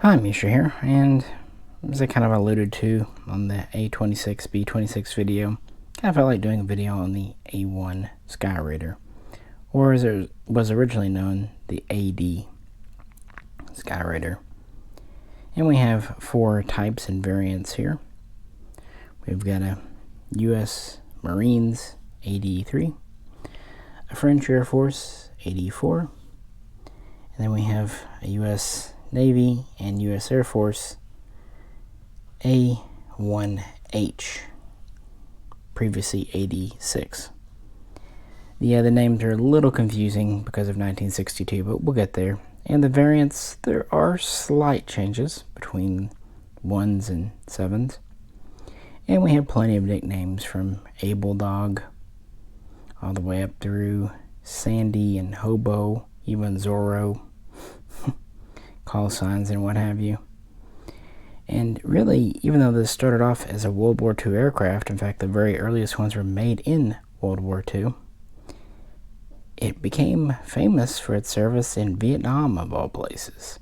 Hi, Misha here, and as I kind of alluded to on the A26 B26 video, kind of felt like doing a video on the A-1 Skyraider, or as it was originally known, the AD Skyraider. And we have four types and variants here. We've got a U.S. Marines AD-3, a French Air Force AD-4, and then we have a U.S. Navy and U.S. Air Force A-1H, previously AD-6. The other names are a little confusing because of 1962, but we'll get there. And the variants, there are slight changes between 1s and 7s. And we have plenty of nicknames from Able Dog all the way up through Sandy and Hobo, even Zorro, call signs and what have you. And really, even though this started off as a World War II aircraft, in fact the very earliest ones were made in World War II, it became famous for its service in Vietnam, of all places.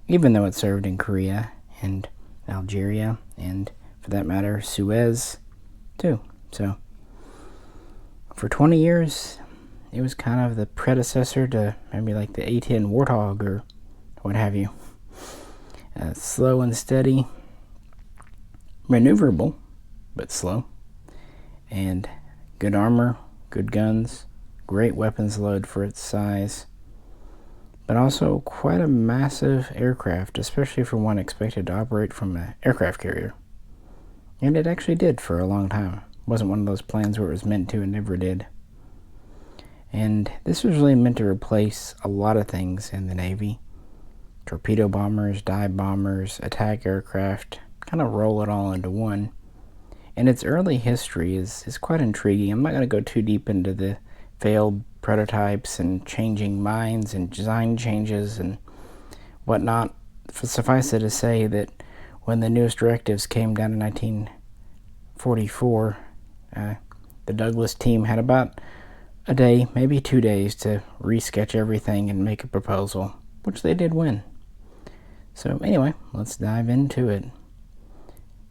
Even though it served in Korea and Algeria, and for that matter, Suez too. So, for 20 years, it was kind of the predecessor to maybe like the A-10 Warthog or what have you. Slow and steady, maneuverable, but slow, and good armor, good guns, great weapons load for its size, but also quite a massive aircraft, especially for one expected to operate from an aircraft carrier. And it actually did for a long time. It wasn't one of those plans where it was meant to and never did. And this was really meant to replace a lot of things in the Navy. Torpedo bombers, dive bombers, attack aircraft, kind of roll it all into one. And its early history is quite intriguing. I'm not going to go too deep into the failed prototypes and changing minds and design changes and whatnot. Suffice it to say that when the newest directives came down in 1944, the Douglas team had about a day, maybe 2 days, to resketch everything and make a proposal, which they did win. So anyway, let's dive into it.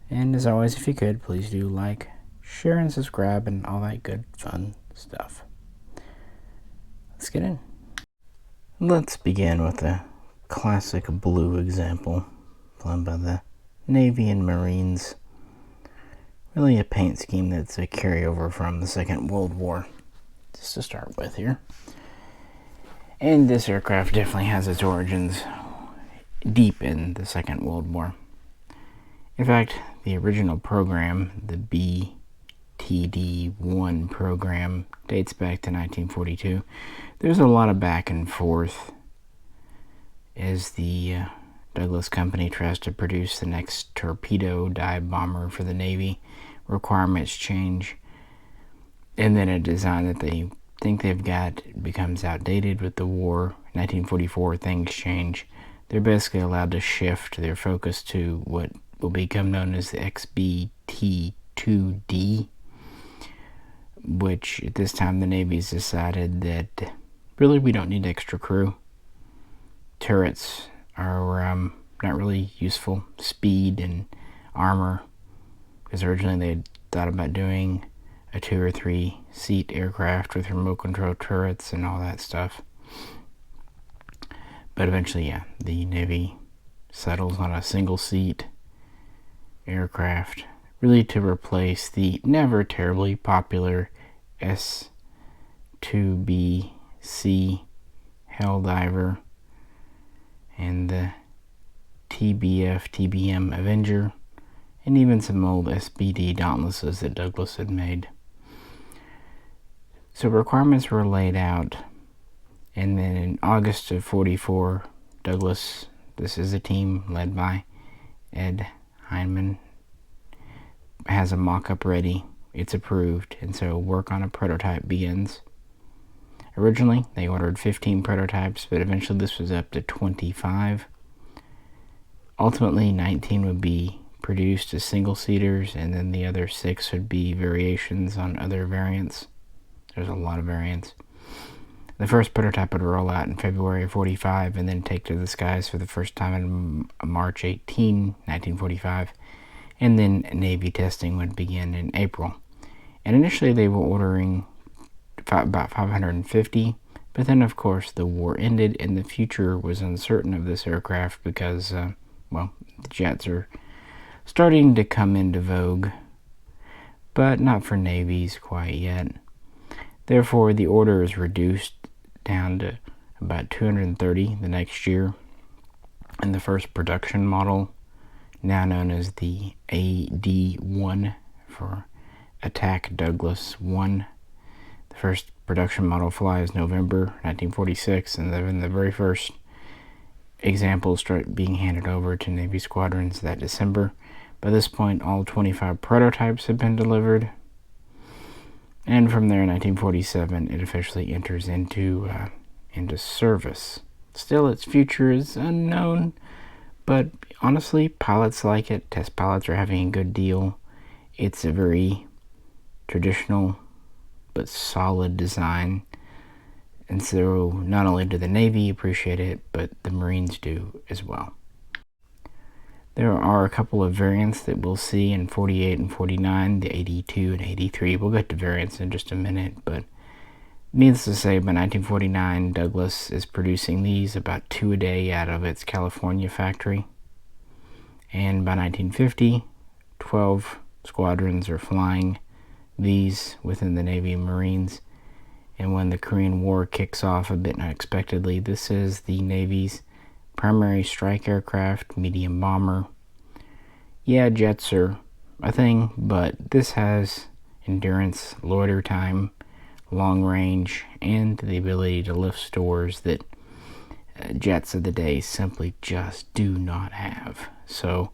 And as always, if you could, please do like, share, and subscribe, and all that good fun stuff. Let's get in. Let's begin with a classic blue example flown by the Navy and Marines. Really a paint scheme that's a carryover from the Second World War, just to start with here. And this aircraft definitely has its origins deep in the Second World War. In fact, the original program, the BTD-1 program, dates back to 1942. There's a lot of back and forth as the Douglas company tries to produce the next torpedo dive bomber for the Navy. Requirements change, and then a design that they think they've got becomes outdated with the war. 1944, things change. They're basically allowed to shift their focus to what will become known as the XBT-2D, which at this time the Navy's decided that really we don't need extra crew. Turrets are not really useful. Speed and armor, because originally they had thought about doing a 2 or 3 seat aircraft with remote control turrets and all that stuff. But eventually, yeah, the Navy settles on a single seat aircraft, really to replace the never terribly popular S-2BC Helldiver and the TBM Avenger, and even some old SBD Dauntlesses that Douglas had made. So requirements were laid out, and then in August of 44, Douglas, this is a team led by Ed Heinemann, has a mock-up ready. It's approved, and so work on a prototype begins. Originally, they ordered 15 prototypes, but eventually this was up to 25. Ultimately, 19 would be produced as single-seaters, and then the other 6 would be variations on other variants. There's a lot of variants. The first prototype would roll out in February of 45 and then take to the skies for the first time in March 18, 1945, and then Navy testing would begin in April. And initially they were ordering about 550, but then of course the war ended and the future was uncertain of this aircraft because, the jets are starting to come into vogue, but not for navies quite yet. Therefore, the order is reduced down to about 230 the next year, and the first production model, now known as the AD-1 for Attack Douglas 1. The first production model flies November 1946, and then the very first examples start being handed over to Navy squadrons that December. By this point, all 25 prototypes have been delivered, and from there, in 1947, it officially enters into service. Still, its future is unknown, but honestly, pilots like it. Test pilots are having a good deal. It's a very traditional but solid design, and so not only do the Navy appreciate it, but the Marines do as well. There are a couple of variants that we'll see in 48 and 49, the 82 and 83. We'll get to variants in just a minute, but needless to say, by 1949, Douglas is producing these about 2 a day out of its California factory. And by 1950, 12 squadrons are flying these within the Navy and Marines. And when the Korean War kicks off a bit unexpectedly, this is the Navy's primary strike aircraft, medium bomber. Yeah, jets are a thing, but this has endurance, loiter time, long range, and the ability to lift stores that jets of the day simply just do not have. So,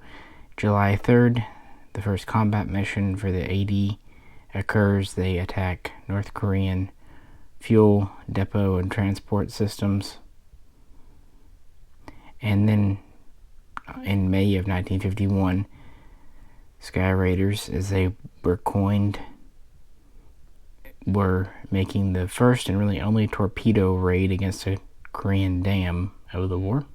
July 3rd, the first combat mission for the AD occurs. They attack North Korean fuel depot and transport systems. And then in May of 1951, Skyraiders, as they were coined, were making the first and really only torpedo raid against a Korean dam of the war.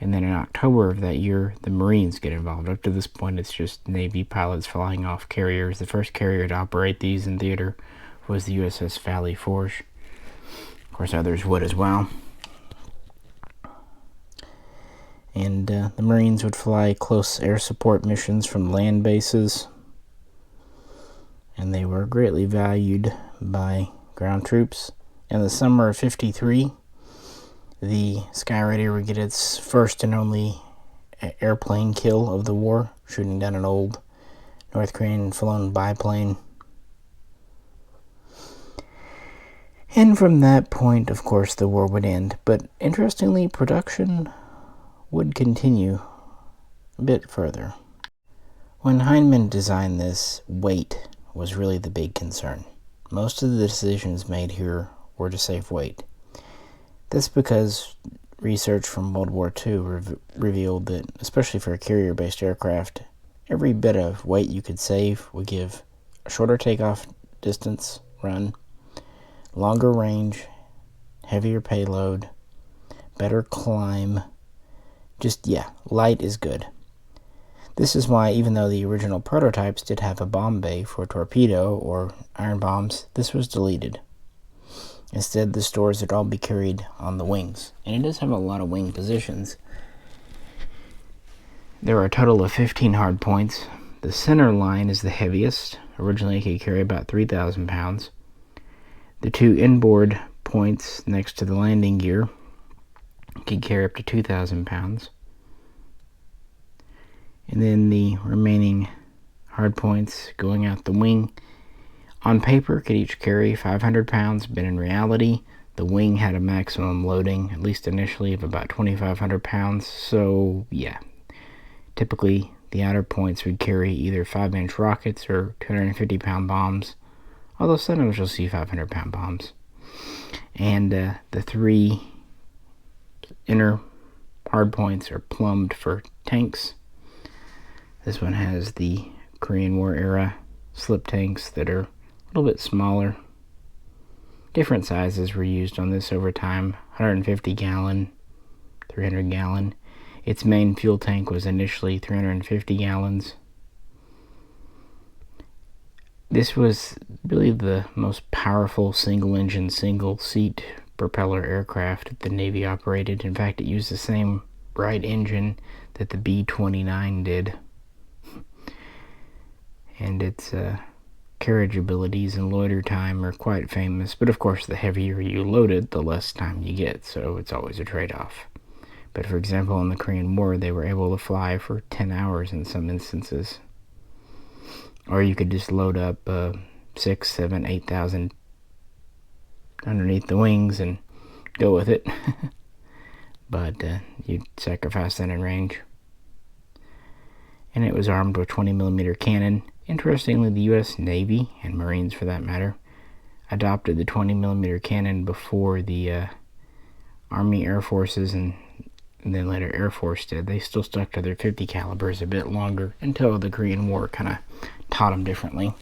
And then in October of that year, the Marines get involved. Up to this point, it's just Navy pilots flying off carriers. The first carrier to operate these in theater was the USS Valley Forge. Of course, others would as well. And the Marines would fly close air support missions from land bases, and they were greatly valued by ground troops. In the summer of 53, the Skyraider would get its first and only airplane kill of the war, shooting down an old North Korean flown biplane. And from that point, of course, the war would end. But interestingly, production would continue a bit further. When Heinemann designed this, weight was really the big concern. Most of the decisions made here were to save weight. That's because research from World War II revealed that, especially for a carrier-based aircraft, every bit of weight you could save would give a shorter takeoff distance run, longer range, heavier payload, better climb. Light is good. This is why, even though the original prototypes did have a bomb bay for torpedo or iron bombs, this was deleted. Instead, the stores would all be carried on the wings. And it does have a lot of wing positions. There are a total of 15 hard points. The center line is the heaviest. Originally, it could carry about 3,000 pounds. The two inboard points next to the landing gear could carry up to 2,000 pounds. And then the remaining hard points going out the wing, on paper, could each carry 500 pounds, but in reality, the wing had a maximum loading, at least initially, of about 2,500 pounds. So, typically, the outer points would carry either 5-inch rockets or 250-pound bombs, although sometimes you'll see 500-pound bombs. And the three inner hard points are plumbed for tanks. This one has the Korean War era slip tanks that are a little bit smaller. Different sizes were used on this over time, 150 gallon, 300 gallon. Its main fuel tank was initially 350 gallons. This was really the most powerful single-engine, single-seat propeller aircraft the Navy operated. In fact, it used the same Wright engine that the B-29 did. And its carriage abilities and loiter time are quite famous, but of course the heavier you load it, the less time you get, so it's always a trade-off. But for example, in the Korean War, they were able to fly for 10 hours in some instances. Or you could just load up 6, 7, 8,000 underneath the wings and go with it. But you'd sacrifice that in range. And it was armed with 20mm cannon. Interestingly, the U.S. Navy, and Marines for that matter, adopted the 20mm cannon before the Army, Air Forces, and then later Air Force did. They still stuck to their 50 calibers a bit longer until the Korean War kind of taught them differently.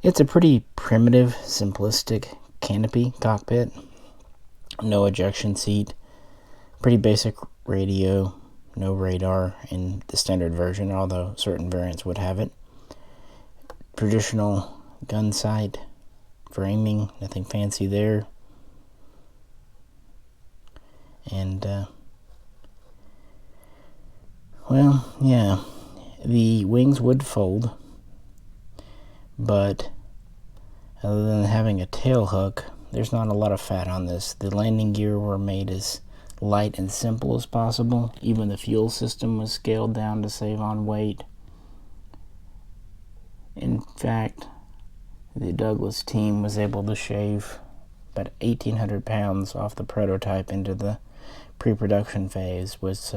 It's a pretty primitive, simplistic canopy cockpit. No ejection seat. Pretty basic radio. No radar in the standard version, although certain variants would have it. Traditional gun sight, framing, nothing fancy there. And, well, yeah, the wings would fold, but other than having a tail hook, there's not a lot of fat on this. The landing gear were made as light and simple as possible. Even the fuel system was scaled down to save on weight. In fact, the Douglas team was able to shave about 1,800 pounds off the prototype into the pre-production phase, was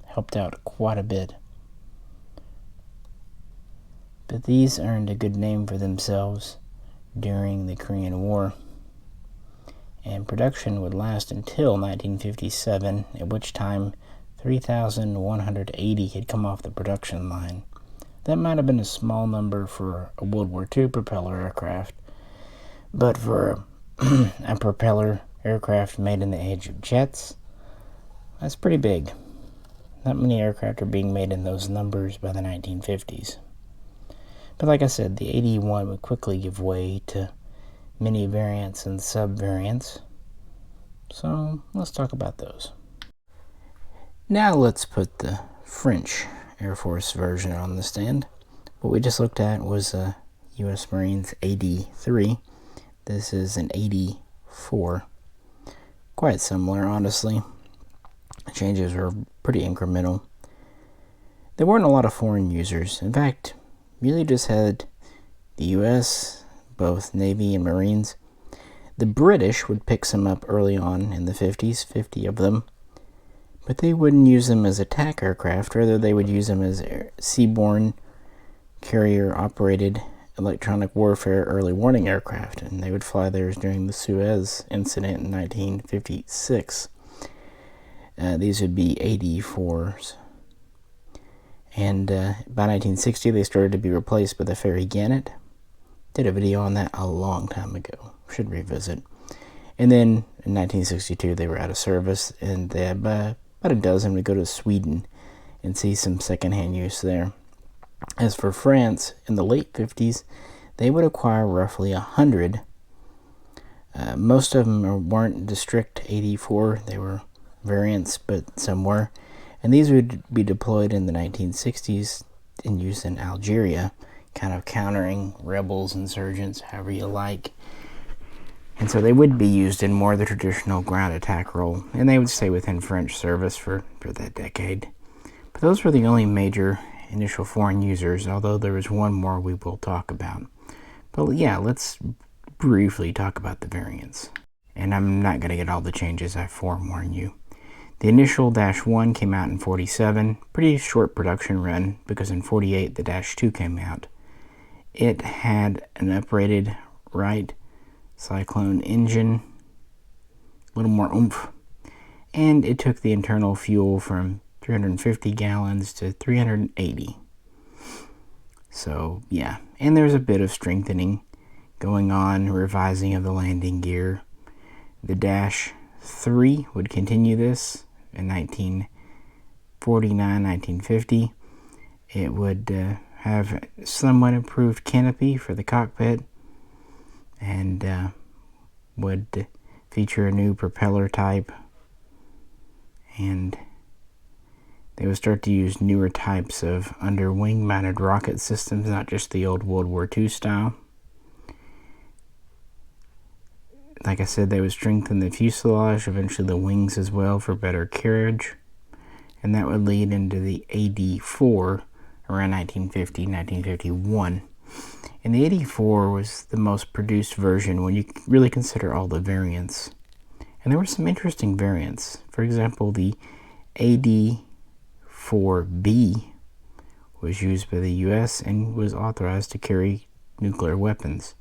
helped out quite a bit. But these earned a good name for themselves during the Korean War, and production would last until 1957, at which time 3,180 had come off the production line. That might have been a small number for a World War II propeller aircraft, but for a propeller aircraft made in the age of jets, that's pretty big. Not many aircraft are being made in those numbers by the 1950s. But like I said, the A-1 would quickly give way to many variants and sub-variants. So let's talk about those. Now let's put the French Air Force version on the stand. What we just looked at was a U.S. Marines AD-3. This is an AD-4. Quite similar, honestly. The changes were pretty incremental. There weren't a lot of foreign users. In fact, really just had the U.S., both Navy and Marines. The British would pick some up early on in the 50s, 50 of them, but they wouldn't use them as attack aircraft. Rather, they would use them as seaborne, carrier-operated electronic warfare early warning aircraft, and they would fly theirs during the Suez incident in 1956. These would be AD-4s. And by 1960, they started to be replaced by the Ferry Gannet. Did a video on that a long time ago. Should revisit. And then in 1962, they were out of service, and they had about a dozen would go to Sweden and see some secondhand use there. As for France, in the late 50s, they would acquire roughly 100. Most of them weren't district AD-4. They were variants, but some were. And these would be deployed in the 1960s in use in Algeria, kind of countering rebels, insurgents, however you like. And so they would be used in more of the traditional ground attack role, and they would stay within French service for that decade. But those were the only major initial foreign users, although there is one more we will talk about. But yeah, let's briefly talk about the variants. And I'm not going to get all the changes, I forewarn you. The initial -1 came out in 47, pretty short production run, because in 48 the -2 came out. It had an uprated Wright Cyclone engine, a little more oomph, and it took the internal fuel from 350 gallons to 380. So yeah, and there's a bit of strengthening going on, revising of the landing gear. The Dash 3 would continue this in 1949, 1950. It would have somewhat improved canopy for the cockpit and would feature a new propeller type, and they would start to use newer types of under-wing mounted rocket systems, not just the old World War II style. Like I said, they would strengthen the fuselage, eventually the wings as well, for better carriage. And that would lead into the AD-4 around 1950, 1951. And the AD-4 was the most produced version when you really consider all the variants. And there were some interesting variants. For example, the AD-4B was used by the US and was authorized to carry nuclear weapons.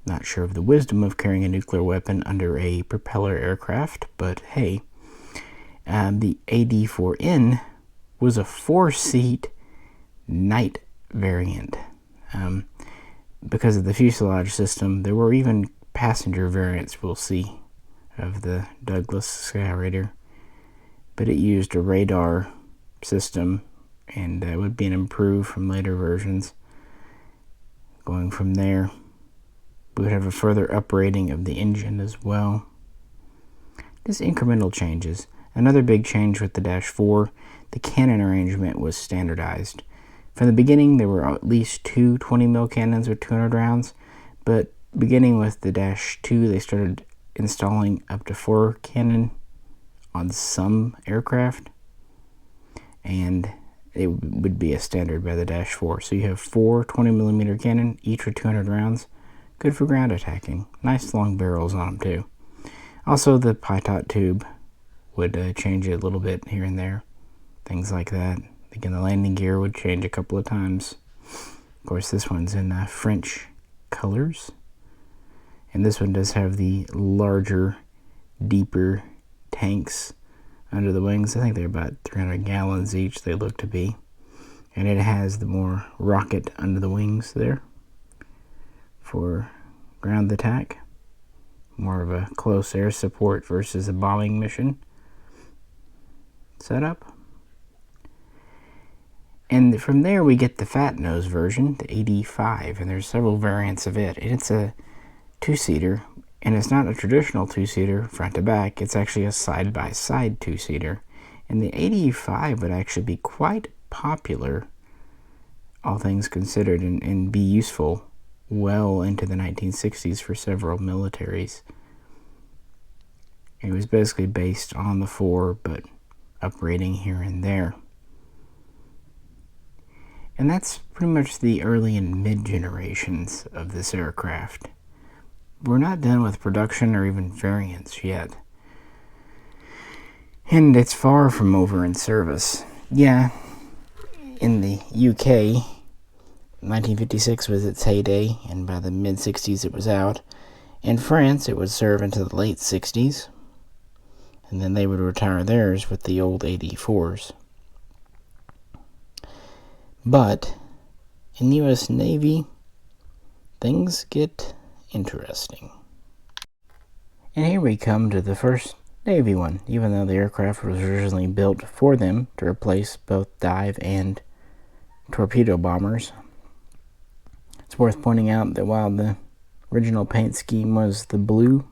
Not sure of the wisdom of carrying a nuclear weapon under a propeller aircraft, but hey. The AD-4N was a 4-seat night variant. Because of the fuselage system, there were even passenger variants we'll see of the Douglas Skyraider. But it used a radar system, and that would be an improved from later versions. Going from there, we would have a further uprating of the engine as well. Just incremental changes. Another big change with the Dash 4, the cannon arrangement was standardized. From the beginning, there were at least two 20mm cannons with 200 rounds, but beginning with the Dash 2, they started installing up to 4 cannon on some aircraft, and it would be a standard by the Dash 4. So you have 4 20mm cannon, each with 200 rounds. Good for ground attacking. Nice long barrels on them too. Also, the pitot tube would change it a little bit here and there. Things like that. Again, the landing gear would change a couple of times. Of course, this one's in French colors. And this one does have the larger, deeper tanks under the wings. I think they're about 300 gallons each, they look to be. And it has the more rocket under the wings there for ground attack. More of a close air support versus a bombing mission setup. And from there we get the fat nose version, the AD-5, and there's several variants of it. And it's a 2-seater, and it's not a traditional 2-seater front to back, it's actually a side-by-side 2-seater. And the AD-5 would actually be quite popular, all things considered, and be useful well into the 1960s for several militaries. It was basically based on the 4, but uprating here and there. And that's pretty much the early and mid generations of this aircraft. We're not done with production or even variants yet. And it's far from over in service. Yeah, in the UK, 1956 was its heyday, and by the mid-60s it was out. In France, it would serve into the late 60s, and then they would retire theirs with the old AD-4s. But in the U.S. Navy, things get interesting. And here we come to the first Navy one, even though the aircraft was originally built for them to replace both dive and torpedo bombers. It's worth pointing out that while the original paint scheme was the blue,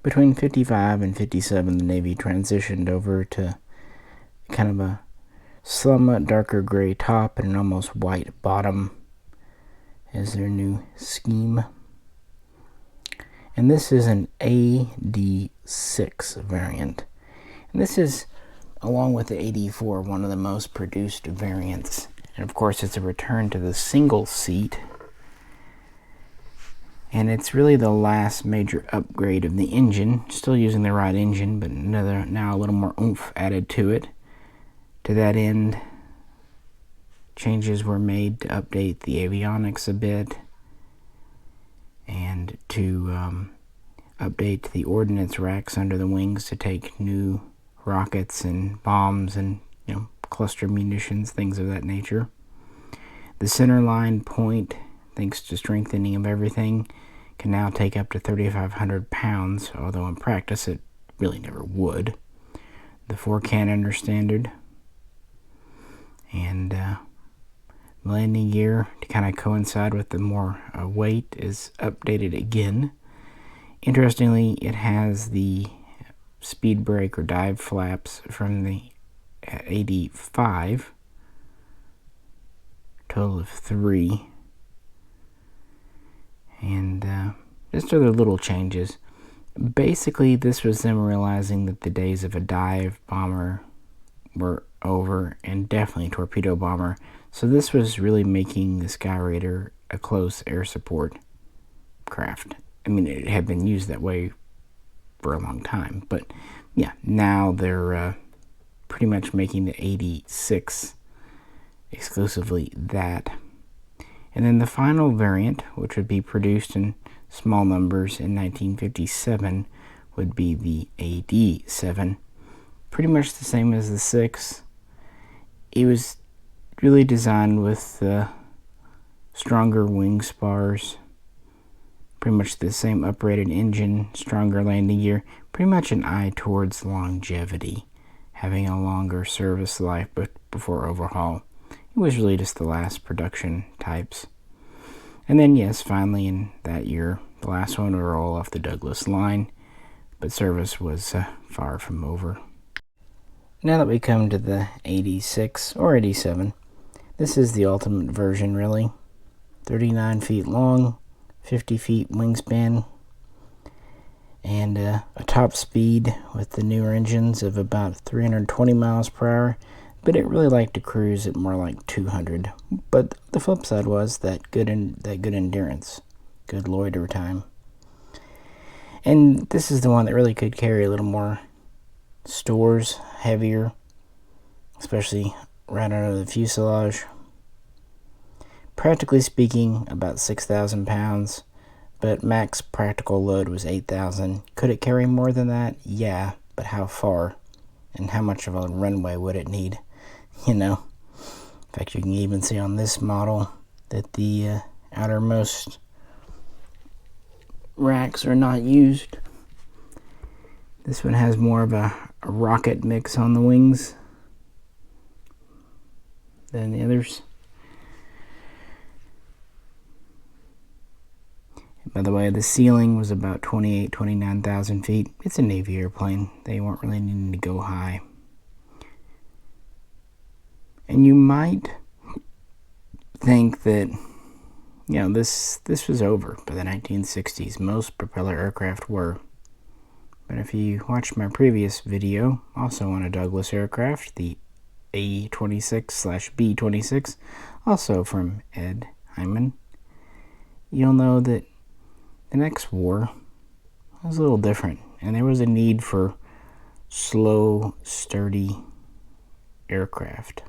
between 55 and 57 the Navy transitioned over to kind of a somewhat darker gray top and an almost white bottom as their new scheme. And this is an AD-6 variant. And this is, along with the AD-4, one of the most produced variants. And of course it's a return to the single seat. And it's really the last major upgrade of the engine. Still using the right engine, but now a little more oomph added to it. To that end, changes were made to update the avionics a bit and to update the ordnance racks under the wings to take new rockets and bombs and cluster munitions, things of that nature. The center line point, thanks to strengthening of everything, can now take up to 3,500 pounds, although in practice it really never would. The 4-canister standard, and landing gear, to kind of coincide with the more weight, is updated again. Interestingly, it has the speed brake or dive flaps from the 85, total of 3, and just other little changes. Basically, this was them realizing that the days of a dive bomber were over, and definitely torpedo bomber. So this was really making the Skyraider a close air support craft. I mean, it had been used that way for a long time, but yeah, now they're pretty much making the 86 exclusively that. And then the final variant, which would be produced in small numbers in 1957, would be the AD-7. Pretty much the same as the 6. It was really designed with stronger wing spars, pretty much the same uprated engine, stronger landing gear, pretty much an eye towards longevity, having a longer service life before overhaul. It was really just the last production types. And then, yes, finally in that year, the last one to roll off the Douglas line, but service was far from over. Now that we come to the 86 or 87, this is the ultimate version, really. 39 feet long, 50 feet wingspan, and a top speed with the newer engines of about 320 miles per hour, but it really liked to cruise at more like 200. But the flip side was that good endurance, good loiter time. And this is the one that really could carry a little more stores, heavier, especially right under the fuselage. Practically speaking, about 6,000 pounds, but max practical load was 8,000. Could it carry more than that? Yeah, but how far? And how much of a runway would it need? You know, in fact, you can even see on this model that the outermost racks are not used. This one has more of a rocket mix on the wings than the others. By the way, the ceiling was about 29,000 feet. It's a Navy airplane. They weren't really needing to go high. And you might think that, you know, this was over by the 1960s. Most propeller aircraft were. But if you watch my previous video, also on a Douglas aircraft, the A-26/B-26, also from Ed Hyman, you'll know that the next war was a little different, and there was a need for slow, sturdy aircraft.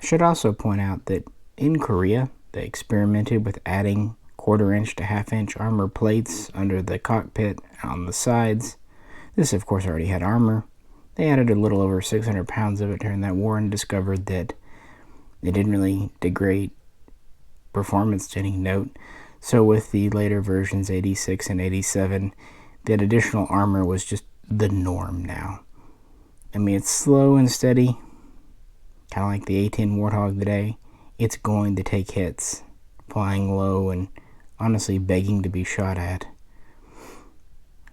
I should also point out that in Korea, they experimented with adding 1/4-inch to 1/2-inch armor plates under the cockpit on the sides. This, of course, already had armor. They added a little over 600 pounds of it during that war and discovered that it didn't really degrade performance to any note. So with the later versions, 86 and 87, that additional armor was just the norm now. I mean, it's slow and steady, kind of like the A-10 Warthog today. It's going to take hits, flying low and honestly begging to be shot at.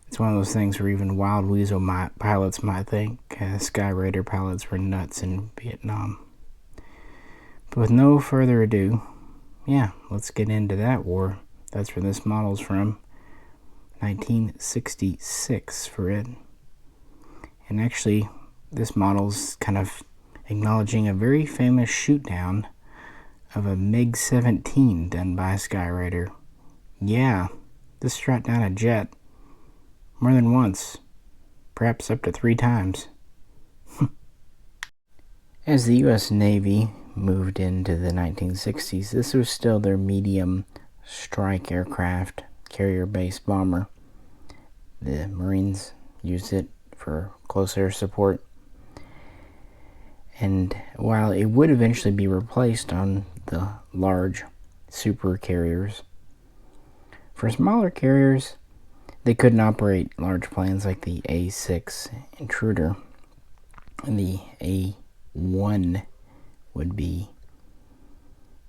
It's one of those things where even Wild Weasel pilots might think Skyraider pilots were nuts in Vietnam. But with no further ado, yeah, let's get into that war. That's where this model's from. 1966 for it. And actually, this model's kind of acknowledging a very famous shoot-down of a MiG-17 done by Skyraider. Yeah, this shot down a jet more than once, perhaps up to 3 times. As the U.S. Navy moved into the 1960s, this was still their medium strike aircraft, carrier-based bomber. The Marines used it for close air support. And while it would eventually be replaced on the large super carriers, For smaller carriers, they couldn't operate large planes like the A-6 Intruder, and the A-1 would be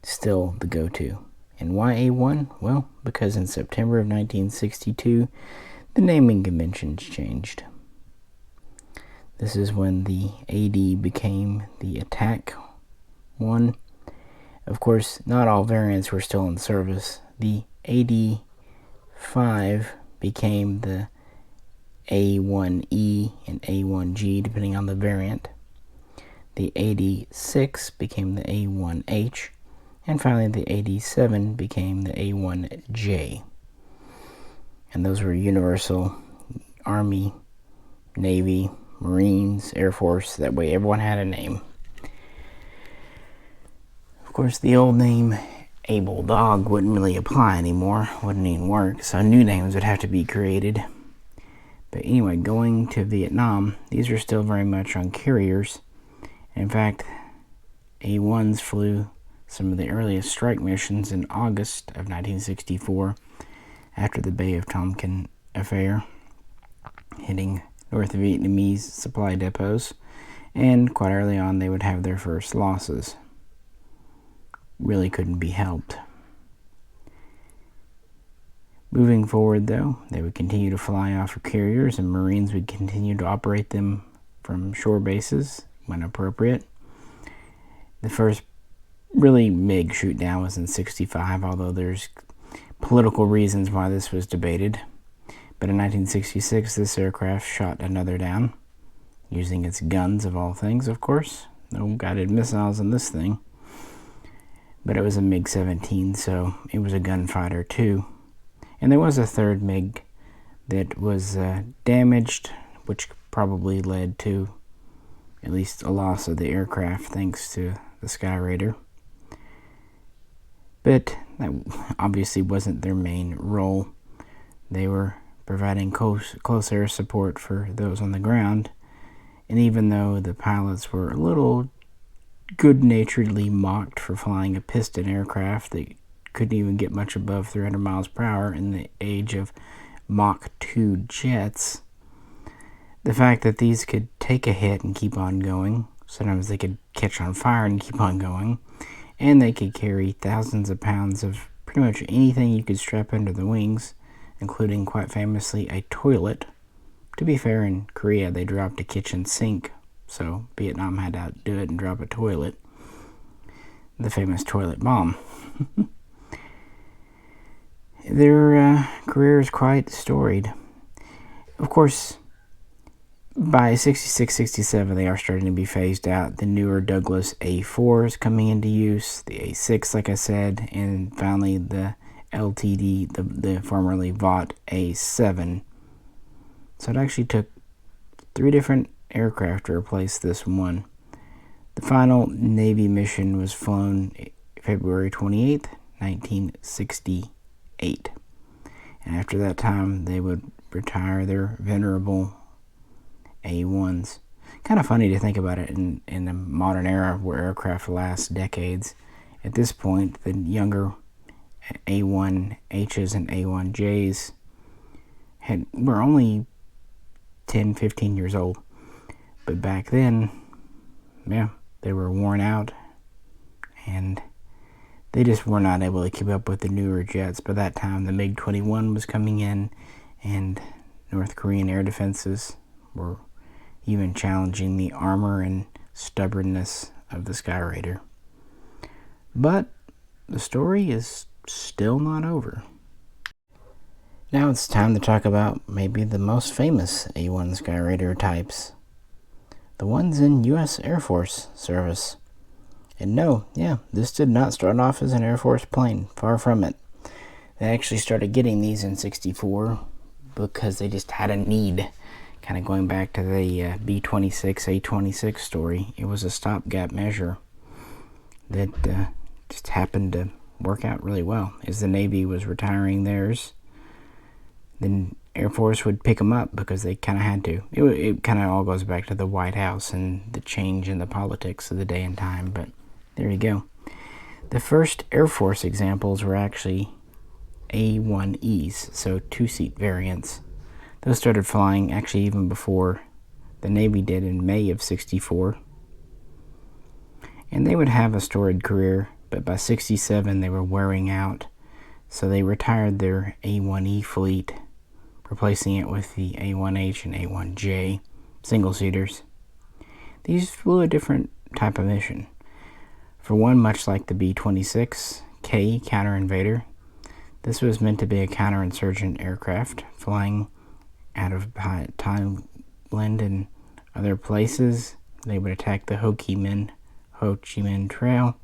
still the go-to. And why A-1? Well, because in September of 1962, the naming conventions changed. This is when the AD became the Attack 1. Of course, not all variants were still in service. The AD-5 became the A-1E and A-1G, depending on the variant. The AD-6 became the A-1H, and finally the AD-7 became the A-1J. And those were Universal Army, Navy, Marines, Air Force. That way everyone had a name. Of course, the old name Able Dog wouldn't really apply anymore. Wouldn't even work. So new names would have to be created. But anyway, going to Vietnam, these are still very much on carriers. In fact, A-1s flew some of the earliest strike missions in August of 1964 after the Bay of Tonkin affair, hitting North Vietnamese supply depots, and quite early on they would have their first losses. Really couldn't be helped. Moving forward, though, they would continue to fly off of carriers, and Marines would continue to operate them from shore bases when appropriate. The first really MiG shoot down was in '65, although there's political reasons why this was debated. But in 1966, this aircraft shot another down, using its guns of all things, of course. No guided missiles in this thing. But it was a MiG-17, so it was a gunfighter too. And there was a third MiG that was damaged, which probably led to at least a loss of the aircraft thanks to the Skyraider. But that obviously wasn't their main role. They were providing close air support for those on the ground. And even though the pilots were a little good-naturedly mocked for flying a piston aircraft that couldn't even get much above 300 miles per hour in the age of Mach 2 jets, the fact that these could take a hit and keep on going, sometimes they could catch on fire and keep on going, and they could carry thousands of pounds of pretty much anything you could strap under the wings, including, quite famously, a toilet. To be fair, in Korea they dropped a kitchen sink, so Vietnam had to outdo it and drop a toilet. The famous toilet bomb. Their career is quite storied. Of course, by 66, 67, they are starting to be phased out. The newer Douglas A4s coming into use, the A6, like I said, and finally the LTD, the formerly Vought A7. So it actually took 3 different aircraft to replace this one. The final Navy mission was flown February 28th, 1968. And after that time, they would retire their venerable A-1s. Kind of funny to think about it in the modern era where aircraft last decades. At this point, the younger A-1Hs and A-1Js were only 10, 15 years old. But back then, yeah, they were worn out, and they just were not able to keep up with the newer jets. By that time, the MiG-21 was coming in, and North Korean air defenses were even challenging the armor and stubbornness of the Skyraider. But the story is still not over. Now it's time to talk about maybe the most famous A-1 Skyraider types. The ones in U.S. Air Force service. And no, this did not start off as an Air Force plane. Far from it. They actually started getting these in '64 because they just had a need. Kind of going back to the B-26, A-26 story. It was a stopgap measure that just happened to work out really well. As the Navy was retiring theirs, then Air Force would pick them up because they kind of had to. It kind of all goes back to the White House and the change in the politics of the day and time, but there you go. The first Air Force examples were actually A-1Es, so two-seat variants. Those started flying actually even before the Navy did in May of '64. And they would have a storied career, but by '67 they were wearing out, so they retired their A-1E fleet, replacing it with the A-1H and A-1J single-seaters. These flew a different type of mission. For one, much like the B-26K counter-invader, this was meant to be a counterinsurgent aircraft flying out of Thailand and other places. They would attack the Ho Chi Minh Trail,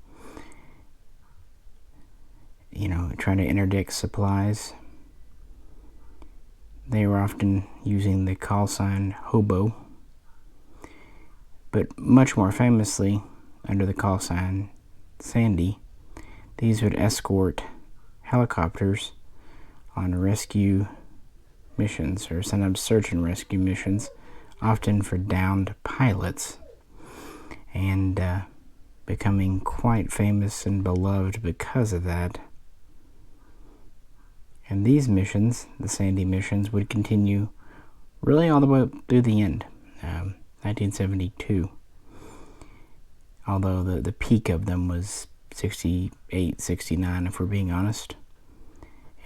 trying to interdict supplies. They were often using the call sign Hobo, but much more famously under the call sign Sandy. These would escort helicopters on rescue missions, or sometimes search and rescue missions, often for downed pilots, and becoming quite famous and beloved because of that. And these missions, the Sandy missions, would continue really all the way up through the end, 1972. Although the peak of them was 68, 69, if we're being honest.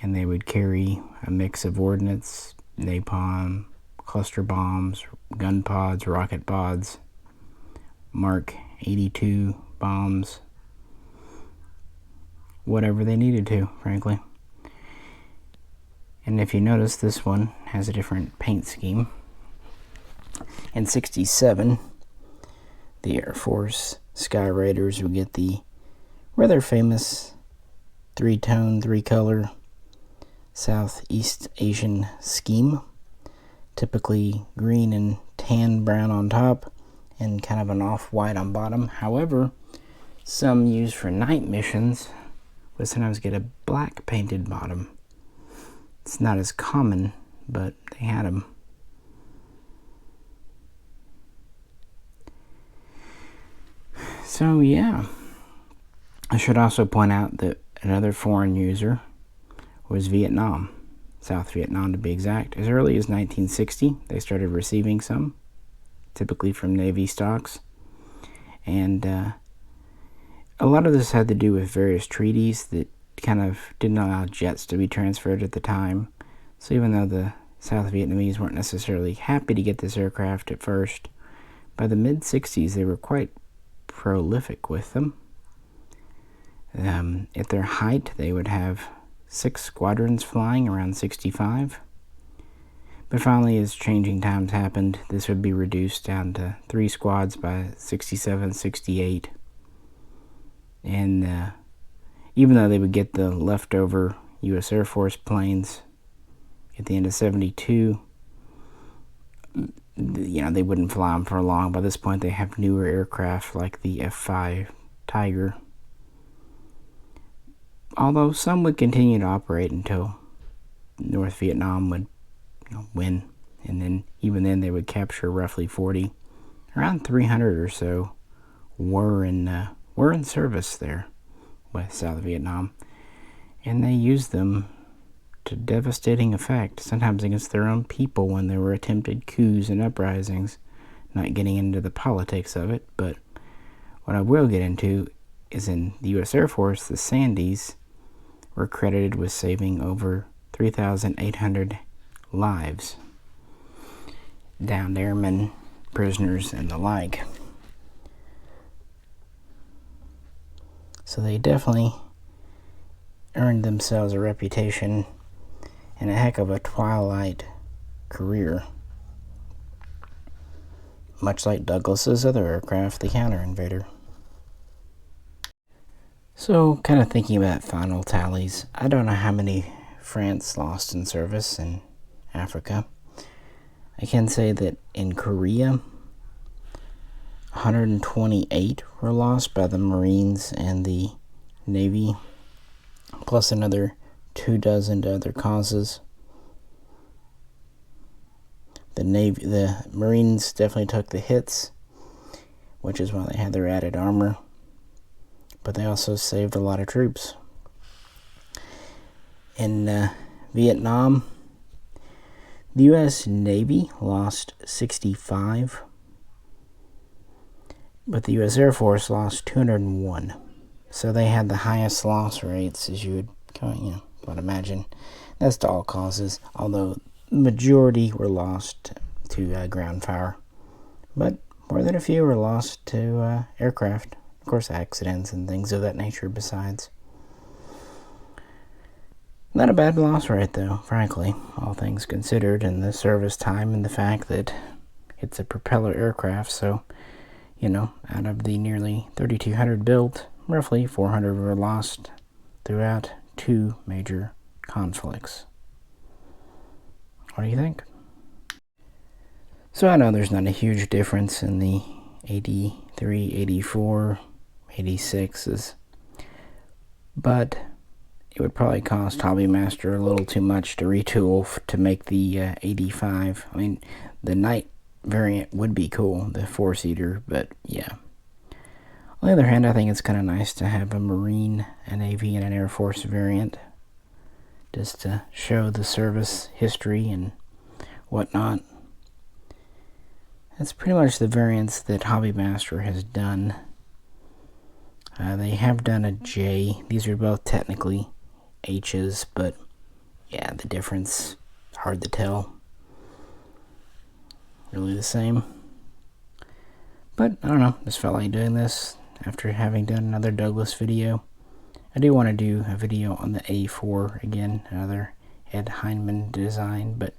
And they would carry a mix of ordnance, napalm, cluster bombs, gun pods, rocket pods, Mark 82 bombs, whatever they needed to, frankly. And if you notice, this one has a different paint scheme. In '67, the Air Force Skyraiders would get the rather famous three-tone, three-color Southeast Asian scheme, typically green and tan brown on top and kind of an off-white on bottom. However, some used for night missions would sometimes get a black painted bottom. It's not as common, but they had them. So yeah, I should also point out that another foreign user was Vietnam, South Vietnam to be exact. As early as 1960, they started receiving some, typically from Navy stocks. And a lot of this had to do with various treaties that kind of didn't allow jets to be transferred at the time. So even though the South Vietnamese weren't necessarily happy to get this aircraft at first, by the mid-60s they were quite prolific with them. At their height, they would have 6 squadrons flying around 65. But finally, as changing times happened, this would be reduced down to 3 squads by 67, 68. And even though they would get the leftover U.S. Air Force planes at the end of 72, they wouldn't fly them for long. By this point, they have newer aircraft like the F-5 Tiger. Although some would continue to operate until North Vietnam would win. And then even then they would capture roughly 40. Around 300 or so were in service there with South Vietnam. And they used them to devastating effect, sometimes against their own people when there were attempted coups and uprisings. Not getting into the politics of it, but what I will get into is in the U.S. Air Force, the Sandys were credited with saving over 3,800 lives, downed airmen, prisoners, and the like. So they definitely earned themselves a reputation and a heck of a twilight career, much like Douglas's other aircraft, the Counter-Invader. So, kind of thinking about final tallies, I don't know how many France lost in service in Africa. I can say that in Korea, 128 were lost by the Marines and the Navy, plus another 24 to other causes. The Marines definitely took the hits, which is why they had their added armor, but they also saved a lot of troops. In Vietnam, the U.S. Navy lost 65, but the U.S. Air Force lost 201. So they had the highest loss rates, as you would imagine. That's to all causes, although the majority were lost to ground fire. But more than a few were lost to aircraft. Of course, accidents and things of that nature besides. Not a bad loss rate, though, frankly, all things considered, and the service time and the fact that it's a propeller aircraft, so, out of the nearly 3,200 built, roughly 400 were lost throughout 2 major conflicts. What do you think? So I know there's not a huge difference in the 83, 84, 86s, but it would probably cost Hobbymaster a little too much to retool to make the 85. I mean, the night variant would be cool, the 4-seater, but yeah. On the other hand, I think it's kind of nice to have a Marine, a Navy, and an Air Force variant, just to show the service history and whatnot. That's pretty much the variants that Hobbymaster has done. They have done a J. These are both technically H's, but yeah, the difference, hard to tell. Really the same. But I don't know, just felt like doing this after having done another Douglas video. I do want to do a video on the A4 again, another Ed Heinemann design, but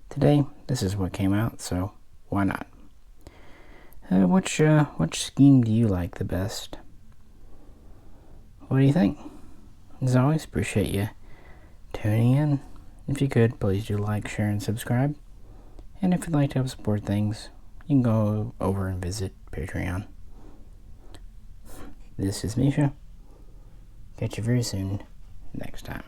today this is what came out, so why not? Which scheme do you like the best? What do you think? As always, appreciate you tuning in. If you could, please do like, share, and subscribe. And if you'd like to help support things, you can go over and visit Patreon. This is Misha. Catch you very soon next time.